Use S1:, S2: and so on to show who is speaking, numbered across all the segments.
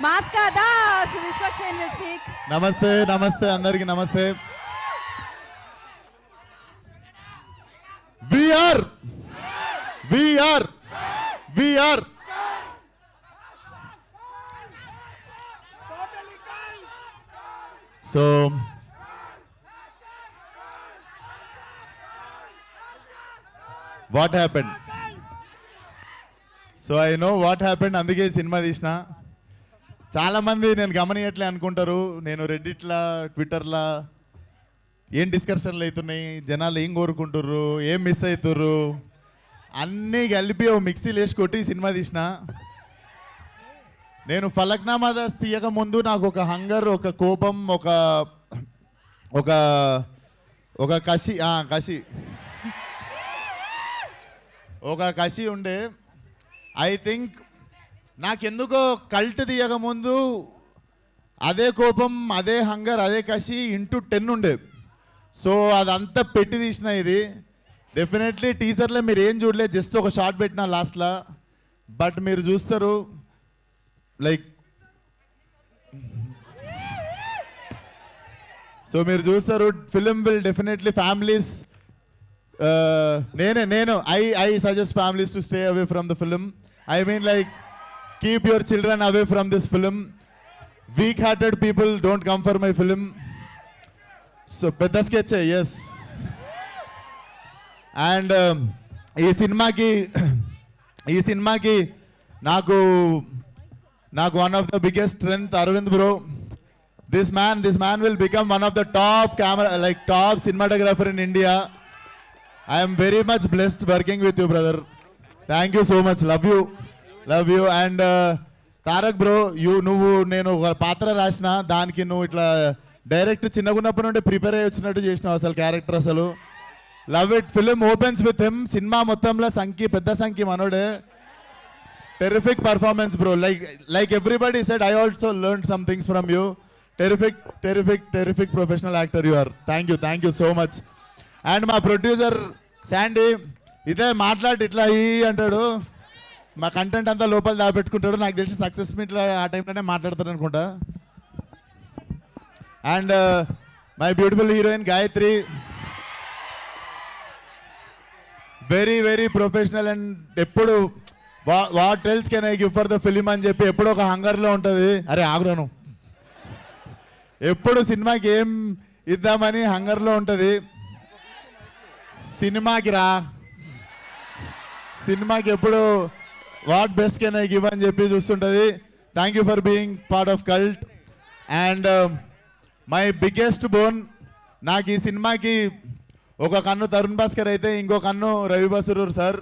S1: Maska Das, Vishwak Sen will speak.
S2: నమస్తే నమస్తే అందరికి నమస్తే. We are so what happened? So I know what happened, అందుకే cinema తీసిన. చాలా మంది నేను గమనియట్లే అనుకుంటారు, నేను రెడ్డిట్లా ట్విట్టర్లా ఏం డిస్కషన్లు అవుతున్నాయి, జనాలు ఏం కోరుకుంటుర్రు, ఏం మిస్ అవుతుర్రు అన్నీ కలిపి ఓ మిక్సీలు వేసి కొట్టి సినిమా తీసిన. నేను ఫలక్నామా దాస్ తీయక ముందు నాకు ఒక హంగర్, ఒక కోపం, ఒక ఒక ఒక కసి ఒక కసి ఉండే. ఐ థింక్ నాకెందుకో కల్ట్ తీయక ముందు అదే కోపం, అదే హంగర్, అదే కసి ఇంటూ 10 ఉండే. సో అదంతా పెట్టి తీసిన. ఇది డెఫినెట్లీ టీజర్లో మీరు ఏం చూడలేదు, జస్ట్ ఒక షార్ట్ పెట్టిన లాస్ట్లో. బట్ మీరు చూస్తారు లైక్ సో మీరు చూస్తారు ఫిలిం విల్ డెఫినెట్లీ ఫ్యామిలీస్ నేను I suggest families to stay away from the film. I mean like keep your children away from this film. Weak hearted people don't come for my film. So పెద్ద sketch ఎస్. And ఈ సినిమాకి నాకు one of the biggest strength Aravind bro. This man will become one of the top top cinematographer in India. I am very much blessed working with you, brother. Thank you so much. Love you. And Tarak bro, నువ్వు నేను ఒక పాత్ర రాసిన దానికి నువ్వు ఇట్లా direct చిన్నగున్నప్పటి నుండి prepare అయ్యి వచ్చినట్టు చేసినావు అసలు క్యారెక్టర్. అసలు love it. Film opens with him. Cinema మొత్తంలో పెద్ద సంఖ్య మనోడే. Terrific performance bro. Like everybody said, I also learn some things from you. Terrific professional actor you are. Thank you so much. And మా producer Sandy ఇదే మాట్లాడి ఇట్లా అంటాడు, మా కంటెంట్ అంతా లోపల దాపెట్టుకుంటాడు. నాకు తెలిసి సక్సెస్ మీట్లో ఆ టైంలోనే మాట్లాడతాడు అనుకుంటా. And my beautiful heroine Gayathri, very very professional. And ఎప్పుడు what else can I give for the film అని చెప్పి ఎప్పుడు ఒక హంగర్లో ఉంటుంది. అరే ఆగ్రహం, ఎప్పుడు సినిమాకి ఏం ఇద్దామని హంగర్లో ఉంటుంది. సినిమాకి ఎప్పుడు what best can I give అని చెప్పి చూస్తుంటుంది. Thank you for being part of cult. And my biggest bone, నాకు ఈ సినిమాకి ఒక కన్ను తరుణ్ భాస్కర్ అయితే ఇంకో కన్ను Ravi Basrur sir.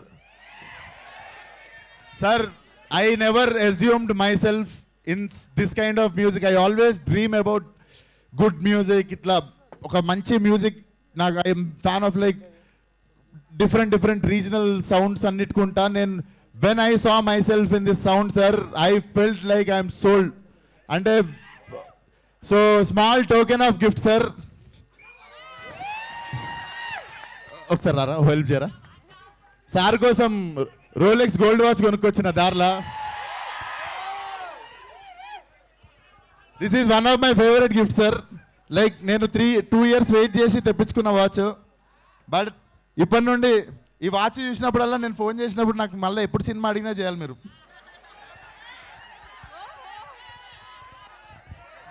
S2: I never assumed myself in this kind of music. I always dream about good music. ఇట్లా ఒక మంచి మ్యూజిక్. నాకు I'm fan of like different regional sounds అన్నిటికుంటా. నేను when I saw myself in this sound sir, I felt like I'm sold. అంటే so small token of gift sir. ఒకసారి రారా, help చేయరా. సార్ కోసం రోలెక్స్ గోల్డ్ వాచ్ కొనుక్కొచ్చిన దారిలా. This is one of my favourite gift sir. Like నేను 2 years wait చేసి తెప్పించుకున్న watch. But ఇప్పటి నుండి ఈ వాచ్ చూసినప్పుడల్లా నేను ఫోన్ చేసినప్పుడు నాకు మళ్ళీ ఎప్పుడు సినిమా అడిగినా చేయాలి మీరు.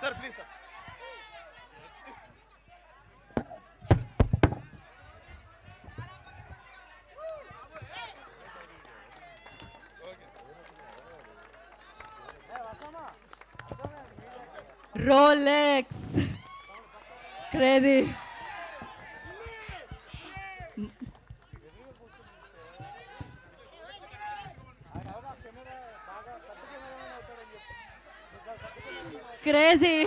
S2: Sir please sir.
S1: Rolex. Crazy. Crazy.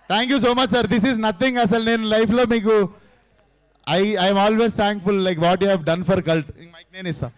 S2: Thank you so much sir. This is nothing. అసలు నేను లైఫ్లో మీకు I'm always thankful like what you have done for cult. నేను ఇస్తాను.